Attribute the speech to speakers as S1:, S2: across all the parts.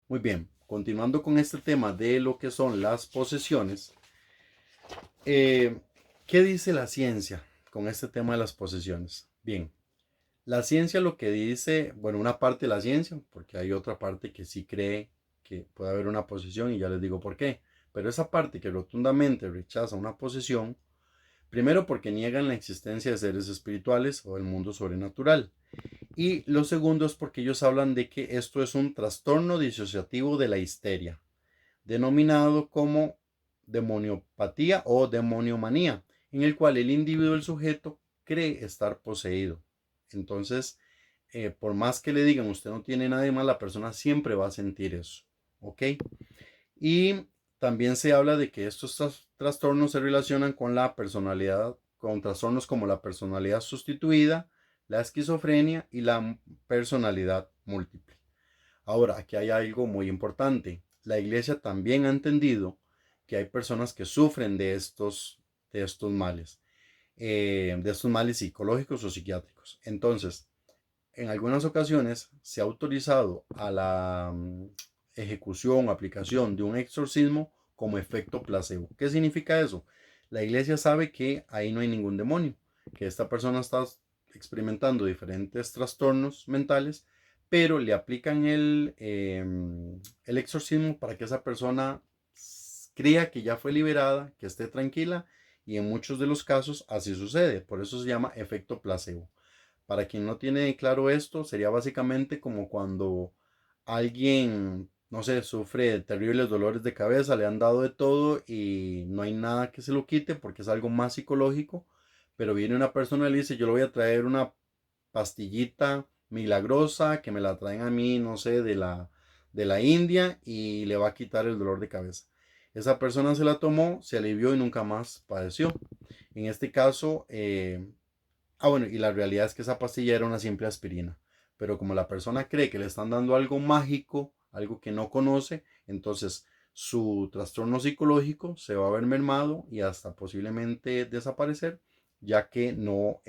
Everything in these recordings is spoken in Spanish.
S1: Muy bien, continuando con este tema de lo que son las posesiones, eh, ¿qué dice la ciencia con este tema de las posesiones? Bien, la ciencia lo que dice, bueno, una parte de la ciencia, porque hay otra parte que sí cree que puede haber una posesión y ya les digo por qué, pero esa parte que rotundamente rechaza una posesión, primero porque niegan la existencia de seres espirituales o del mundo sobrenatural. Y lo segundo es porque ellos hablan de que esto es un trastorno disociativo de la histeria, denominado como demoniopatía o demoniomanía, en el cual el individuo, el sujeto, cree estar poseído. Entonces, por más que le digan usted no tiene nada de mal, la persona siempre va a sentir eso. ¿Ok? Y también se habla de que estos trastornos se relacionan con la personalidad, con trastornos como la personalidad sustituida, la esquizofrenia y la personalidad múltiple. Ahora, aquí hay algo muy importante. La iglesia también ha entendido que hay personas que sufren de estos males, de estos males psicológicos o psiquiátricos. Entonces, en algunas ocasiones se ha autorizado a la ejecución o aplicación de un exorcismo como efecto placebo. ¿Qué significa eso? La iglesia sabe que ahí no hay ningún demonio, que esta persona está experimentando diferentes trastornos mentales, pero le aplican el exorcismo para que esa persona crea que ya fue liberada, que esté tranquila, y en muchos de los casos así sucede. Por eso se llama efecto placebo. Para quien no tiene claro esto, sería básicamente como cuando alguien, no sé, sufre de terribles dolores de cabeza, le han dado de todo y no hay nada que se lo quite porque es algo más psicológico, pero viene una persona y le dice, yo le voy a traer una pastillita milagrosa que me la traen a mí, no sé, de la India y le va a quitar el dolor de cabeza. Esa persona se la tomó, se alivió y nunca más padeció. En este caso, bueno, y la realidad es que esa pastilla era una simple aspirina. Pero como la persona cree que le están dando algo mágico, algo que no conoce, entonces su trastorno psicológico se va a ver mermado y hasta posiblemente desaparecer, ya que no,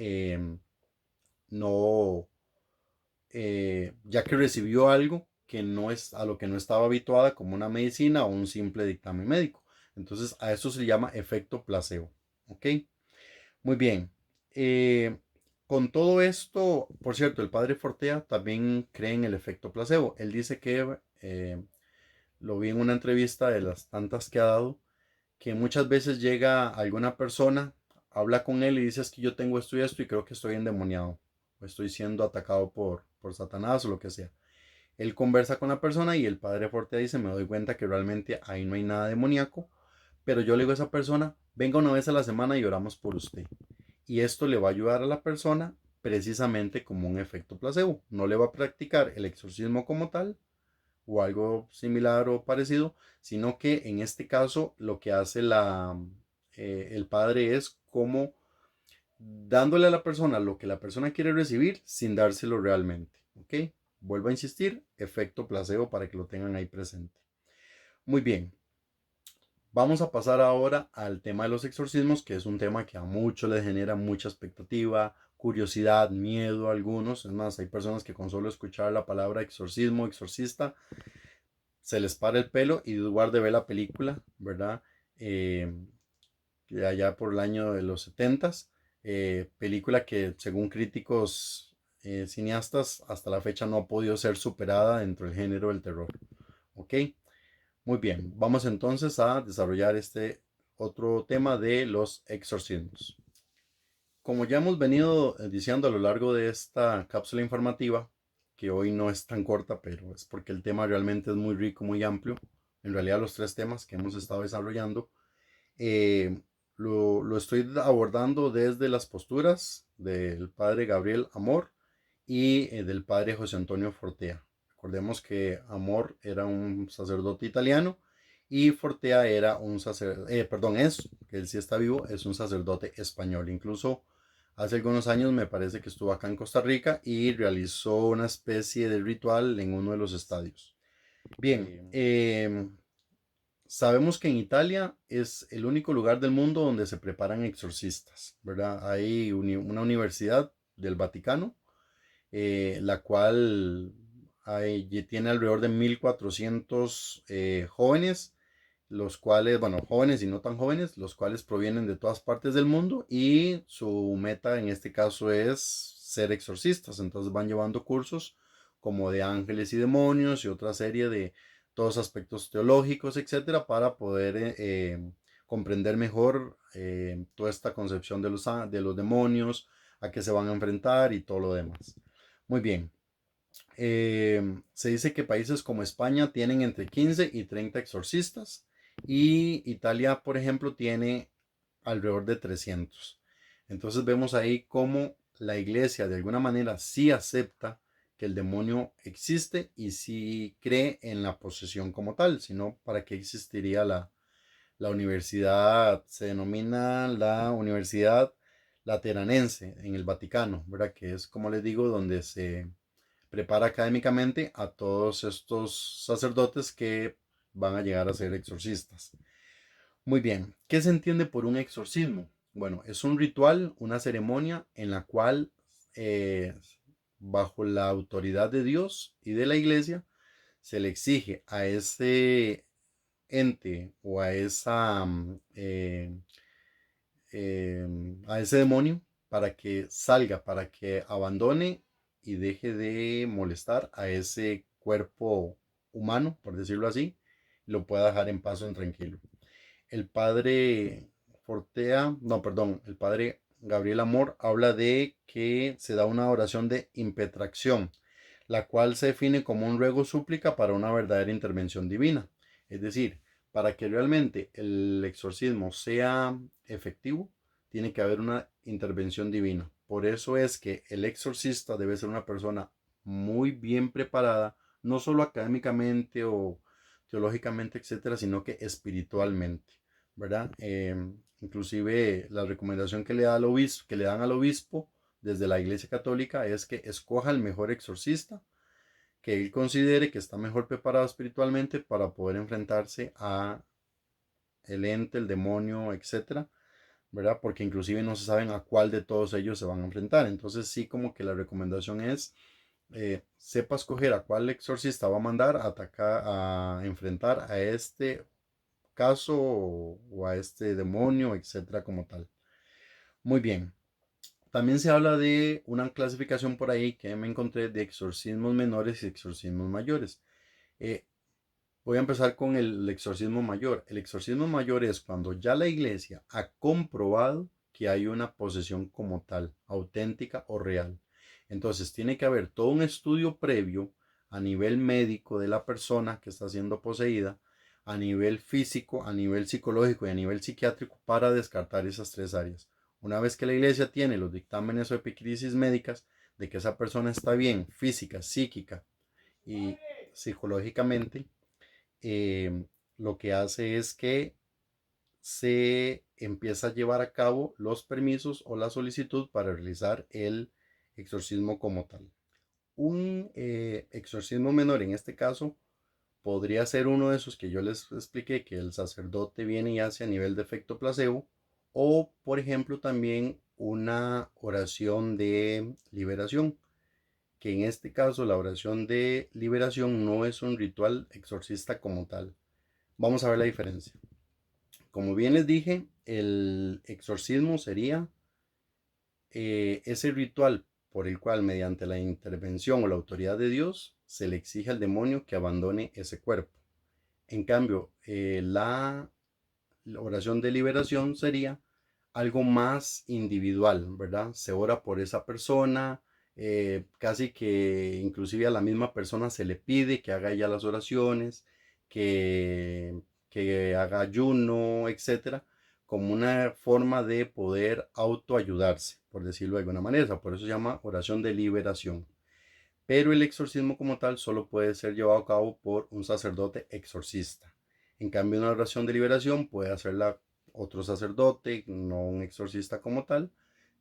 S1: ya que recibió algo que no es a lo que no estaba habituada como una medicina o un simple dictamen médico. Entonces a eso se llama efecto placebo. ¿Ok? Muy bien. Eh, con todo esto, por cierto, el padre Fortea también cree en el efecto placebo. Él dice que, lo vi en una entrevista de las tantas que ha dado, que muchas veces llega alguna persona, habla con él y dice es que yo tengo esto y esto y creo que estoy endemoniado o estoy siendo atacado por Satanás o lo que sea. Él conversa con la persona y el padre Fortea dice me doy cuenta que realmente ahí no hay nada demoníaco, pero yo le digo a esa persona, venga una vez a la semana y oramos por usted. Y esto le va a ayudar a la persona precisamente como un efecto placebo. No le va a practicar el exorcismo como tal o algo similar o parecido, sino que en este caso lo que hace el padre es como dándole a la persona lo que la persona quiere recibir sin dárselo realmente. ¿Ok? Vuelvo a insistir, efecto placebo para que lo tengan ahí presente. Muy bien, vamos a pasar ahora al tema de los exorcismos, que es un tema que a muchos les genera mucha expectativa, curiosidad, miedo a algunos. Es más, hay personas que con solo escuchar la palabra exorcismo, exorcista, se les para el pelo y lugar de ver la película, ¿verdad? Eh, allá por el año de los 70, película que según críticos cineastas hasta la fecha no ha podido ser superada dentro del género del terror. ¿Ok? Muy bien, vamos entonces a desarrollar este otro tema de los exorcismos. Como ya hemos venido diciendo a lo largo de esta cápsula informativa, que hoy no es tan corta, pero es porque el tema realmente es muy rico, muy amplio, en realidad los tres temas que hemos estado desarrollando, eh, lo estoy abordando desde las posturas del padre Gabriel Amor y del padre José Antonio Fortea. Recordemos que Amor era un sacerdote italiano y Fortea era un sacerdote, perdón, que él sí está vivo, es un sacerdote español. Incluso hace algunos años me parece que estuvo acá en Costa Rica y realizó una especie de ritual en uno de los estadios. Bien, sabemos que en Italia es el único lugar del mundo donde se preparan exorcistas, ¿verdad? Hay una universidad del Vaticano, la cual tiene alrededor de 1400 jóvenes, los cuales, bueno, jóvenes y no tan jóvenes, los cuales provienen de todas partes del mundo y su meta en este caso es ser exorcistas. Entonces van llevando cursos como de ángeles y demonios y otra serie de todos aspectos teológicos, etcétera, para poder comprender mejor toda esta concepción de los demonios, a qué se van a enfrentar y todo lo demás. Muy bien. Se dice que países como España tienen entre 15 y 30 exorcistas y Italia, por ejemplo, tiene alrededor de 300. Entonces vemos ahí cómo la iglesia de alguna manera sí acepta que el demonio existe y sí cree en la posesión como tal, sino para qué existiría la universidad. Se denomina la Universidad Lateranense en el Vaticano, ¿verdad? Que es, como les digo, donde se prepara académicamente a todos estos sacerdotes que van a llegar a ser exorcistas. Muy bien, ¿qué se entiende por un exorcismo? Bueno, es un ritual, una ceremonia en la cual, eh, bajo la autoridad de Dios y de la iglesia, se le exige a ese ente o a ese demonio para que salga, para que abandone y deje de molestar a ese cuerpo humano, por decirlo así, lo pueda dejar en paz, en tranquilo. El padre Fortea, no, perdón, el padre Gabriel Amor habla de que se da una oración de impetración, la cual se define como un ruego súplica para una verdadera intervención divina. Es decir, para que realmente el exorcismo sea efectivo, tiene que haber una intervención divina. Por eso es que el exorcista debe ser una persona muy bien preparada, no solo académicamente o teológicamente, etcétera, sino que espiritualmente, ¿verdad? Inclusive la recomendación que le da al obispo, que le dan al obispo desde la Iglesia Católica es que escoja el mejor exorcista que él considere que está mejor preparado espiritualmente para poder enfrentarse a el ente, el demonio, etcétera, ¿verdad? Porque inclusive no se saben a cuál de todos ellos se van a enfrentar. Entonces sí, como que la recomendación es sepa escoger a cuál exorcista va a mandar a atacar, a enfrentar a este caso o a este demonio, etcétera, como tal. Muy bien. También se habla de una clasificación por ahí que me encontré de exorcismos menores y exorcismos mayores. Eh, Voy a empezar con el exorcismo mayor. El exorcismo mayor es cuando ya la iglesia ha comprobado que hay una posesión como tal, auténtica o real. Entonces tiene que haber todo un estudio previo a nivel médico de la persona que está siendo poseída, a nivel físico, a nivel psicológico y a nivel psiquiátrico para descartar esas tres áreas. Una vez que la iglesia tiene los dictámenes o epicrisis médicas de que esa persona está bien física, psíquica y psicológicamente, eh, lo que hace es que se empieza a llevar a cabo los permisos o la solicitud para realizar el exorcismo como tal. Un exorcismo menor en este caso podría ser uno de esos que yo les expliqué, que el sacerdote viene y hace a nivel de efecto placebo, o por ejemplo también una oración de liberación, que en este caso la oración de liberación no es un ritual exorcista como tal. Vamos a ver la diferencia. Como bien les dije, el exorcismo sería ese ritual por el cual mediante la intervención o la autoridad de Dios se le exige al demonio que abandone ese cuerpo. En cambio, la oración de liberación sería algo más individual, ¿verdad? Se ora por esa persona, casi que inclusive a la misma persona se le pide que haga ya las oraciones, que haga ayuno, etcétera, como una forma de poder autoayudarse, por decirlo de alguna manera. Por eso se llama oración de liberación. Pero el exorcismo como tal solo puede ser llevado a cabo por un sacerdote exorcista. En cambio, una oración de liberación puede hacerla otro sacerdote, no un exorcista como tal.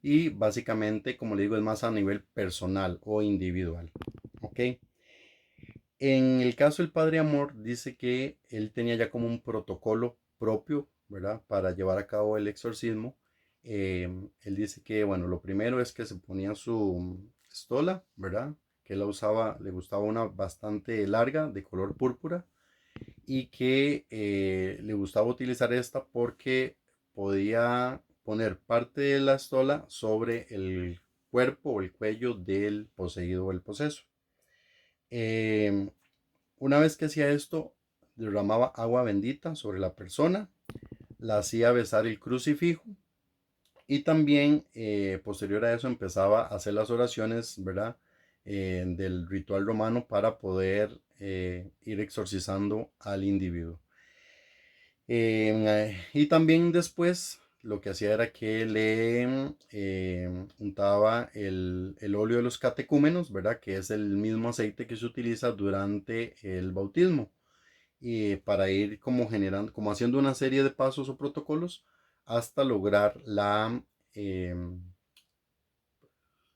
S1: Y básicamente, como le digo, es más a nivel personal o individual. ¿Ok? En el caso del Padre Amor, dice que él tenía ya como un protocolo propio, ¿verdad? Para llevar a cabo el exorcismo. Él dice que, bueno, lo primero es que se ponía su estola, ¿verdad? que él la usaba, le gustaba una bastante larga de color púrpura y que le gustaba utilizar esta porque podía poner parte de la estola sobre el cuerpo o el cuello del poseído o el poseso. Eh, una vez que hacía esto, derramaba agua bendita sobre la persona, la hacía besar el crucifijo y también posterior a eso empezaba a hacer las oraciones, ¿verdad? Del ritual romano para poder ir exorcizando al individuo. Y también después lo que hacía era que le untaba el óleo de los catecúmenos, ¿verdad? Que es el mismo aceite que se utiliza durante el bautismo. Y para ir como generando, como haciendo una serie de pasos o protocolos hasta lograr eh,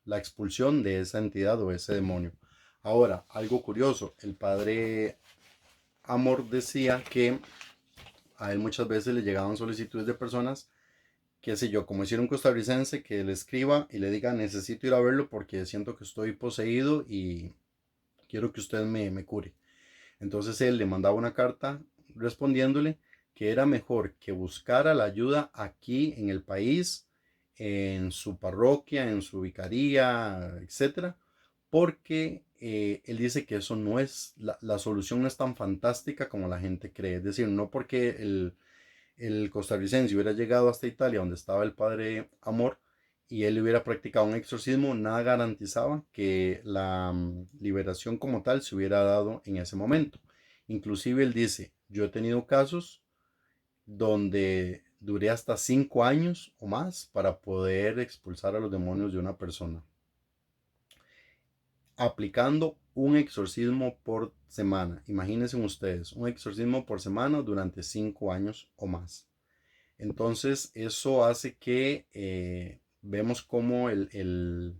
S1: la expulsión de esa entidad o ese demonio. Ahora, algo curioso, el padre Amor decía que a él muchas veces le llegaban solicitudes de personas, qué sé yo, como decir un costarricense que le escriba y le diga necesito ir a verlo porque siento que estoy poseído y quiero que usted me cure. Entonces él le mandaba una carta respondiéndole que era mejor que buscara la ayuda aquí en el país, en su parroquia, en su vicaría, etcétera, porque él dice que eso no es, la solución no es tan fantástica como la gente cree. Es decir, no porque el costarricense hubiera llegado hasta Italia, donde estaba el padre Amor, y él hubiera practicado un exorcismo, nada garantizaba que la liberación como tal se hubiera dado en ese momento. Inclusive él dice, yo he tenido casos donde duré hasta 5 años o más para poder expulsar a los demonios de una persona, aplicando un exorcismo por semana. Imagínense ustedes, un exorcismo por semana durante 5 años o más. Entonces eso hace que vemos como el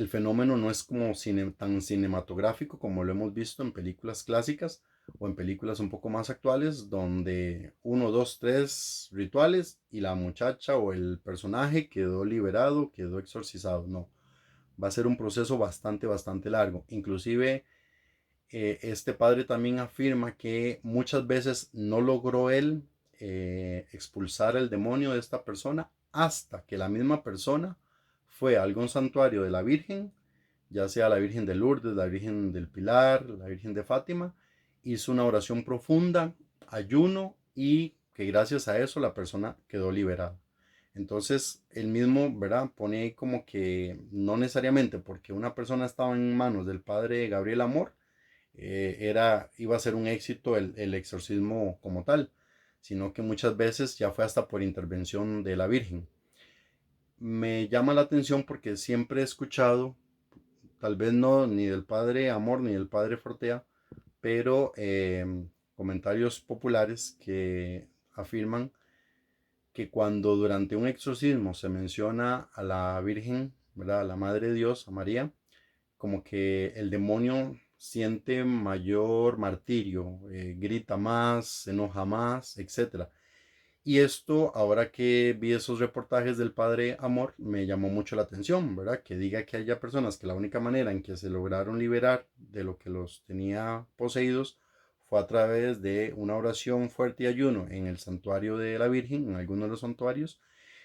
S1: fenómeno no es como tan cinematográfico como lo hemos visto en películas clásicas o en películas un poco más actuales, donde uno, dos, tres rituales y la muchacha o el personaje quedó liberado, quedó exorcizado. No, va a ser un proceso bastante largo. Inclusive este padre también afirma que muchas veces no logró él expulsar el demonio de esta persona hasta que la misma persona fue a algún santuario de la Virgen, ya sea la Virgen de Lourdes, la Virgen del Pilar, la Virgen de Fátima, hizo una oración profunda, ayuno y que gracias a eso la persona quedó liberada. Entonces, él mismo, ¿verdad? Pone ahí como que no necesariamente porque una persona estaba en manos del padre Gabriel Amor, iba a ser un éxito el exorcismo como tal, sino que muchas veces ya fue hasta por intervención de la Virgen. Me llama la atención porque siempre he escuchado, tal vez no ni del padre Amor ni del padre Fortea, pero comentarios populares que afirman que cuando durante un exorcismo se menciona a la Virgen, ¿verdad? A la Madre de Dios, a María, como que el demonio siente mayor martirio, grita más, se enoja más, etcétera. Y esto, ahora que vi esos reportajes del padre Amor, me llamó mucho la atención, ¿verdad? Que diga que haya personas que la única manera en que se lograron liberar de lo que los tenía poseídos fue a través de una oración fuerte y ayuno en el santuario de la Virgen, en algunos de los santuarios.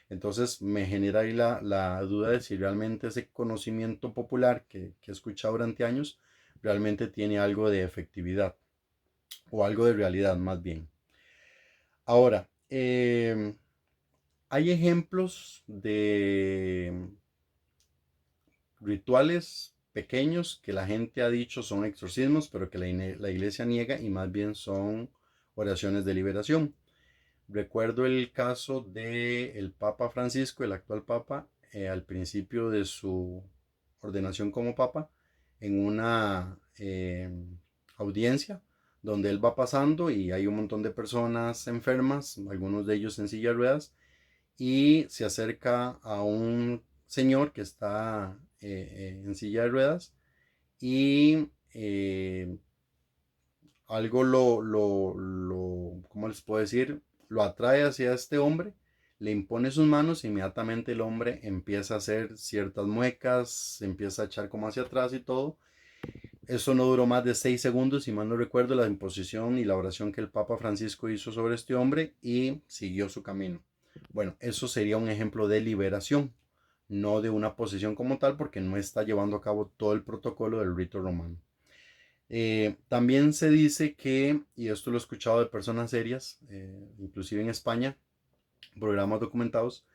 S1: Entonces me genera ahí la duda de si realmente ese conocimiento popular que he escuchado durante años realmente tiene algo de efectividad o algo de realidad más bien. Ahora, hay ejemplos de rituales pequeños que la gente ha dicho son exorcismos, pero que la iglesia niega y más bien son oraciones de liberación. Recuerdo el caso del Papa Francisco, el actual Papa, al principio de su ordenación como Papa, en una audiencia donde él va pasando y hay un montón de personas enfermas, algunos de ellos en silla de ruedas, y se acerca a un señor que está en silla de ruedas y algo ¿cómo les puedo decir? Lo atrae hacia este hombre, le impone sus manos, inmediatamente el hombre empieza a hacer ciertas muecas, se empieza a echar como hacia atrás y todo. Eso no duró más de 6 segundos, si mal no recuerdo, la imposición y la oración que el Papa Francisco hizo sobre este hombre y siguió su camino. Bueno, eso sería un ejemplo de liberación, no de una posesión como tal, porque no está llevando a cabo todo el protocolo del rito romano. También se dice que, y esto lo he escuchado de personas serias, inclusive en España, programas documentados,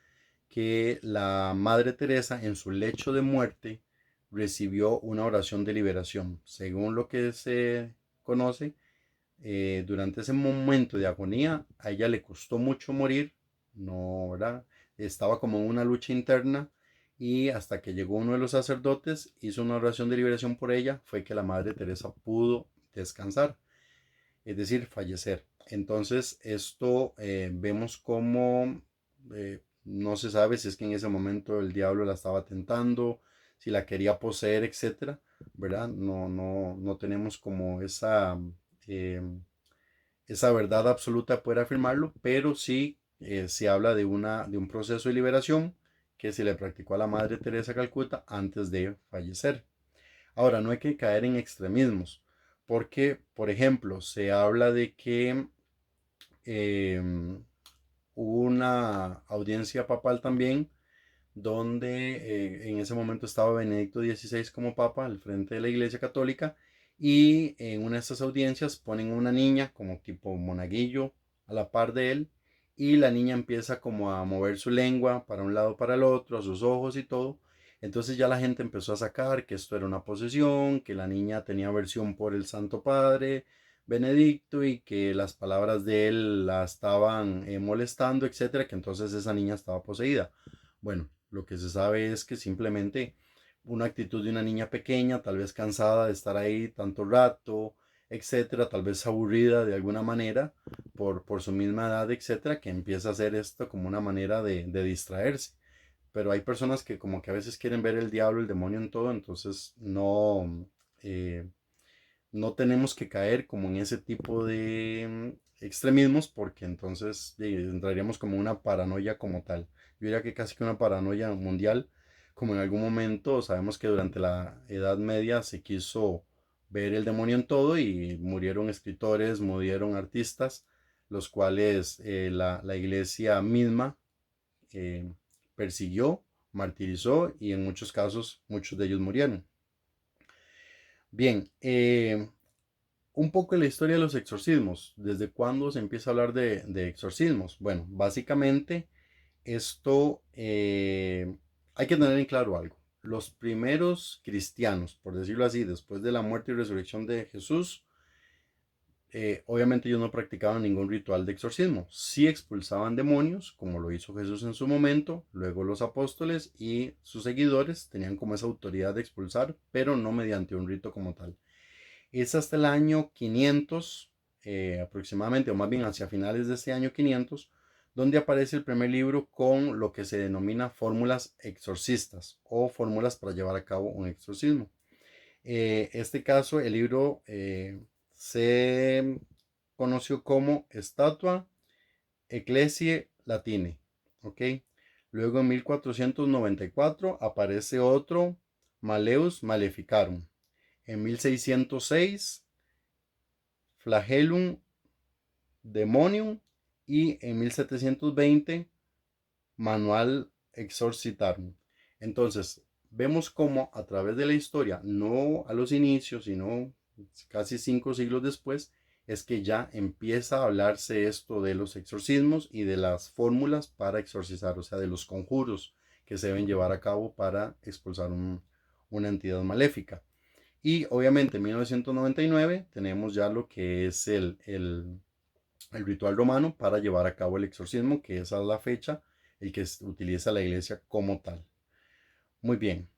S1: que la Madre Teresa en su lecho de muerte recibió una oración de liberación. Según lo que se conoce, durante ese momento de agonía, a ella le costó mucho morir, no, ¿verdad? Estaba como en una lucha interna y hasta que llegó uno de los sacerdotes, hizo una oración de liberación por ella, fue que la Madre Teresa pudo descansar, es decir, fallecer. Entonces, esto vemos como no se sabe si es que en ese momento el diablo la estaba tentando, si la quería poseer, etcétera, ¿verdad? No tenemos como eh, esa verdad absoluta de poder afirmarlo, pero sí se habla de un proceso de liberación que se le practicó a la Madre Teresa de Calcuta antes de fallecer. Ahora, no hay que caer en extremismos, porque, por ejemplo, se habla de que eh, hubo una audiencia papal también donde en ese momento estaba Benedicto XVI como papa al frente de la Iglesia Católica y en una de estas audiencias ponen una niña como tipo monaguillo a la par de él y la niña empieza como a mover su lengua para un lado para el otro, a sus ojos y todo. Entonces ya la gente empezó a sacar que esto era una posesión, que la niña tenía aversión por el Santo Padre Benedicto y que las palabras de él la estaban molestando, etcétera, que entonces esa niña estaba poseída. Bueno, lo que se sabe es que simplemente una actitud de una niña pequeña, tal vez cansada de estar ahí tanto rato, etcétera, tal vez aburrida de alguna manera por su misma edad, etcétera, que empieza a hacer esto como una manera de distraerse. Pero hay personas que como que a veces quieren ver el diablo, el demonio en todo, entonces eh, no tenemos que caer como en ese tipo de extremismos porque entonces entraríamos como una paranoia como tal. Yo diría que casi que una paranoia mundial, como en algún momento sabemos que durante la Edad Media se quiso ver el demonio en todo y murieron escritores, murieron artistas, los cuales la iglesia misma eh, persiguió, martirizó y en muchos casos muchos de ellos murieron. Bien, un poco de la historia de los exorcismos. ¿Desde cuándo se empieza a hablar de exorcismos? Bueno, básicamente esto hay que tener en claro algo. Los primeros cristianos, por decirlo así, después de la muerte y resurrección de Jesús, obviamente ellos no practicaban ningún ritual de exorcismo. Sí expulsaban demonios, como lo hizo Jesús en su momento. Luego los apóstoles y sus seguidores tenían como esa autoridad de expulsar, pero no mediante un rito como tal. Es hasta el año 500 aproximadamente, o más bien hacia finales de este año 500, donde aparece el primer libro con lo que se denomina fórmulas exorcistas o fórmulas para llevar a cabo un exorcismo. Este caso, el libro se conoció como Statua Ecclesiae Latine. ¿Ok? Luego en 1494 aparece otro Maleus Maleficarum. En 1606 Flagellum Demonium y en 1720 Manual Exorcitarum. Entonces, vemos cómo a través de la historia, no a los inicios, sino casi 5 siglos después, es que ya empieza a hablarse esto de los exorcismos y de las fórmulas para exorcizar, o sea, de los conjuros que se deben llevar a cabo para expulsar una entidad maléfica. Y obviamente en 1999 tenemos ya lo que es el ritual romano para llevar a cabo el exorcismo, que esa es la fecha, el que utiliza la iglesia como tal. Muy bien,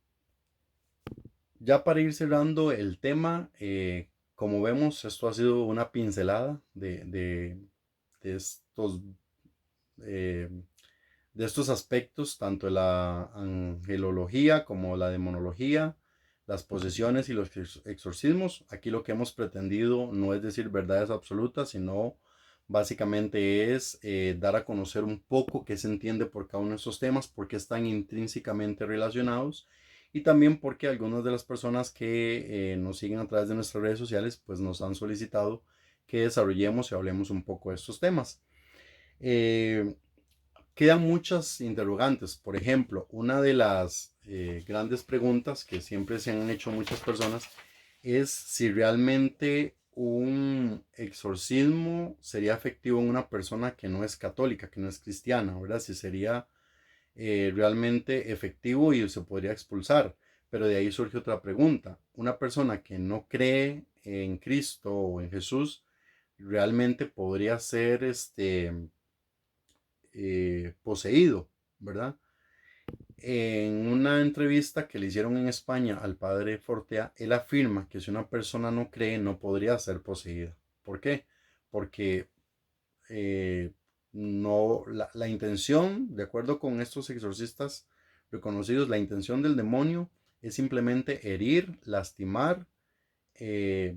S1: ya para ir cerrando el tema, como vemos, esto ha sido una pincelada de estos, eh, de estos aspectos, tanto de la angelología como la demonología, las posesiones y los exorcismos. Aquí lo que hemos pretendido no es decir verdades absolutas, sino Básicamente es dar a conocer un poco qué se entiende por cada uno de estos temas, por qué están intrínsecamente relacionados y también porque algunas de las personas que nos siguen a través de nuestras redes sociales pues nos han solicitado que desarrollemos y hablemos un poco de estos temas. Eh, Quedan muchas interrogantes. Por ejemplo, una de las grandes preguntas que siempre se han hecho muchas personas es si realmente un exorcismo sería efectivo en una persona que no es católica, que no es cristiana, ¿verdad? Si sería realmente efectivo y se podría expulsar. Pero de ahí surge otra pregunta. Una persona que no cree en Cristo o en Jesús, realmente podría ser poseído, ¿verdad? En una entrevista que le hicieron en España al padre Fortea, él afirma que si una persona no cree, no podría ser poseída. ¿Por qué? Porque eh, no, la intención, de acuerdo con estos exorcistas reconocidos, la intención del demonio es simplemente herir, lastimar,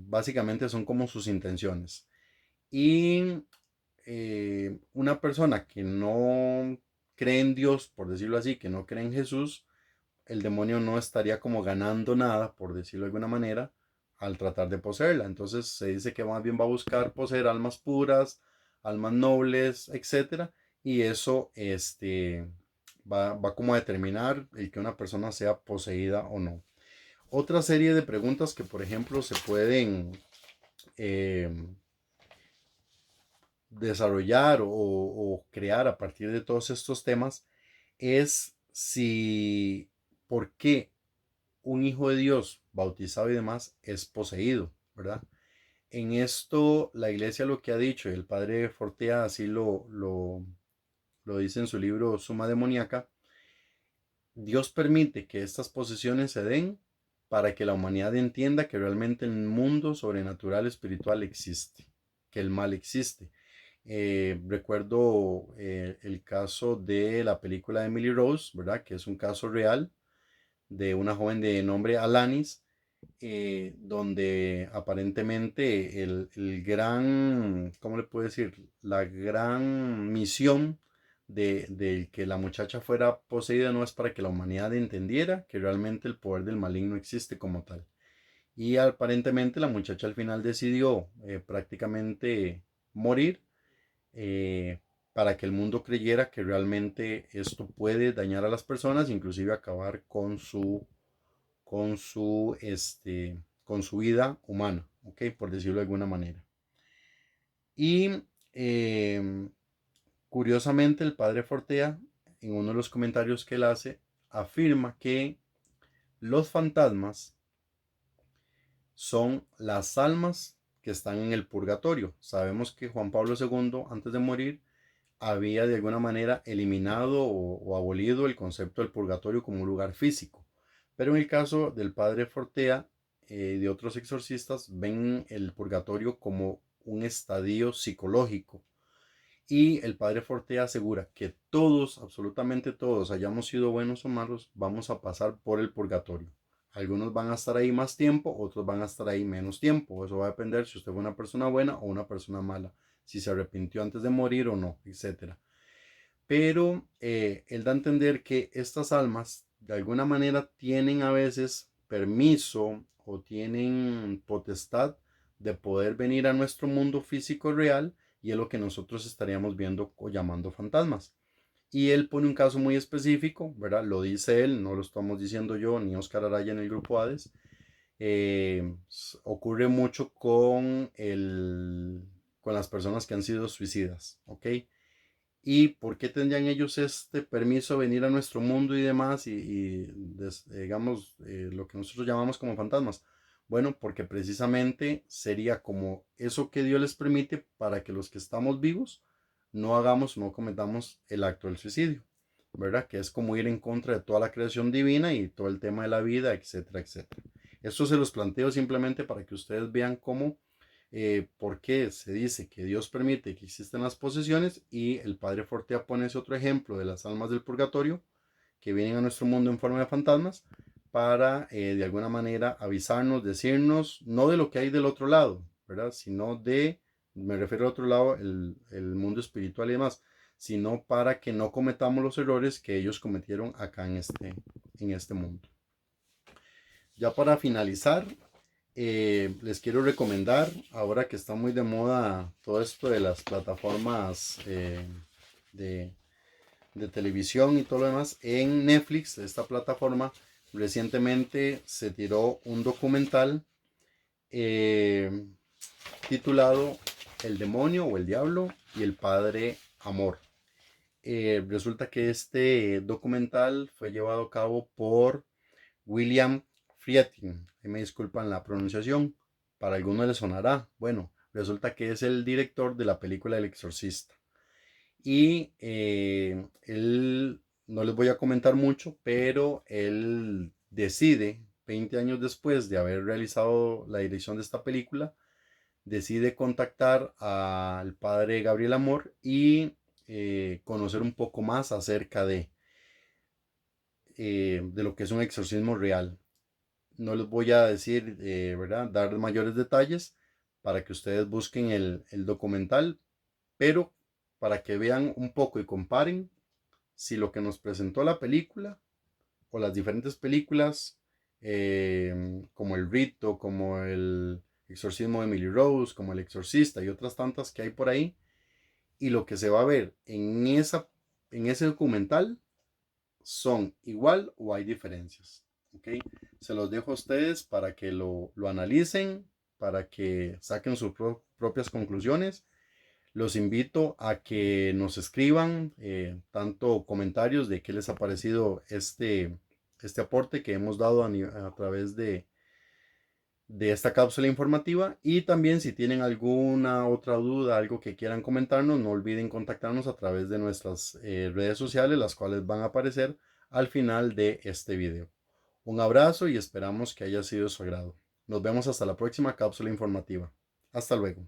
S1: básicamente son como sus intenciones. Y una persona que no cree en Dios, por decirlo así, que no cree en Jesús, el demonio no estaría como ganando nada, por decirlo de alguna manera, al tratar de poseerla. Entonces se dice que más bien va a buscar poseer almas puras, almas nobles, etcétera, y eso va como a determinar el que una persona sea poseída o no. Otra serie de preguntas que, por ejemplo, se pueden eh, desarrollar o crear a partir de todos estos temas es si, ¿por qué un hijo de Dios bautizado y demás es poseído, ¿verdad? En esto la iglesia lo que ha dicho, y el padre Fortea así lo dice en su libro Suma Demoníaca, Dios permite que estas posesiones se den para que la humanidad entienda que realmente el mundo sobrenatural espiritual existe, que el mal existe. Recuerdo el caso de la película de Emily Rose, ¿verdad? Que es un caso real de una joven de nombre Alanis, donde aparentemente el gran, ¿cómo le puedo decir? La gran misión de que la muchacha fuera poseída no es para que la humanidad entendiera que realmente el poder del maligno existe como tal. Y aparentemente la muchacha al final decidió prácticamente morir eh, para que el mundo creyera que realmente esto puede dañar a las personas, inclusive acabar con su vida humana, ¿ok? Por decirlo de alguna manera. Y curiosamente el padre Fortea, en uno de los comentarios que él hace, afirma que los fantasmas son las almas que están en el purgatorio. Sabemos que Juan Pablo II, antes de morir, había de alguna manera eliminado o abolido el concepto del purgatorio como un lugar físico. Pero en el caso del padre Fortea y de otros exorcistas, ven el purgatorio como un estadio psicológico. Y el padre Fortea asegura que todos, absolutamente todos, hayamos sido buenos o malos, vamos a pasar por el purgatorio. Algunos van a estar ahí más tiempo, otros van a estar ahí menos tiempo. Eso va a depender si usted fue una persona buena o una persona mala, si se arrepintió antes de morir o no, etcétera. Pero él da a entender que estas almas de alguna manera tienen a veces permiso o tienen potestad de poder venir a nuestro mundo físico real y es lo que nosotros estaríamos viendo o llamando fantasmas. Y él pone un caso muy específico, ¿verdad? Lo dice él, no lo estamos diciendo yo ni Oscar Araya en el grupo Hades. Ocurre mucho con las personas que han sido suicidas, ¿ok? ¿Y por qué tendrían ellos este permiso de venir a nuestro mundo y demás digamos lo que nosotros llamamos como fantasmas? Bueno, porque precisamente sería como eso que Dios les permite para que los que estamos vivos no hagamos, no cometamos el acto del suicidio, ¿verdad? Que es como ir en contra de toda la creación divina y todo el tema de la vida, etcétera, etcétera. Esto se los planteo simplemente para que ustedes vean cómo por qué se dice que Dios permite que existen las posesiones y el padre Fortea pone ese otro ejemplo de las almas del purgatorio que vienen a nuestro mundo en forma de fantasmas para de alguna manera avisarnos, decirnos, no de lo que hay del otro lado, ¿verdad? Sino de me refiero a otro lado, el mundo espiritual y demás, sino para que no cometamos los errores que ellos cometieron acá en este mundo. Ya para finalizar, les quiero recomendar, ahora que está muy de moda todo esto de las plataformas de, de televisión y todo lo demás, en Netflix, esta plataforma, recientemente se tiró un documental eh, titulado El demonio o el diablo y el padre amor. Resulta que este documental fue llevado a cabo por William Friedkin. Me disculpan la pronunciación, para algunos les sonará. Bueno, resulta que es el director de la película El Exorcista. Y él, no les voy a comentar mucho, pero él decide, 20 años después de haber realizado la dirección de esta película, decide contactar al padre Gabriel Amor y conocer un poco más acerca de lo que es un exorcismo real. No les voy a decir, ¿verdad? Dar mayores detalles para que ustedes busquen el documental, pero para que vean un poco y comparen si lo que nos presentó la película o las diferentes películas, como El Rito, como El Exorcismo de Emily Rose, como El Exorcista y otras tantas que hay por ahí, y lo que se va a ver en ese documental son igual o hay diferencias. ¿Okay? Se los dejo a ustedes para que lo analicen, para que saquen sus propias conclusiones. Los invito a que nos escriban tanto comentarios de qué les ha parecido este aporte que hemos dado a través de esta cápsula informativa, y también si tienen alguna otra duda, algo que quieran comentarnos, no olviden contactarnos a través de nuestras redes sociales, las cuales van a aparecer al final de este video. Un abrazo y esperamos que haya sido de su agrado. Nos vemos hasta la próxima cápsula informativa. Hasta luego.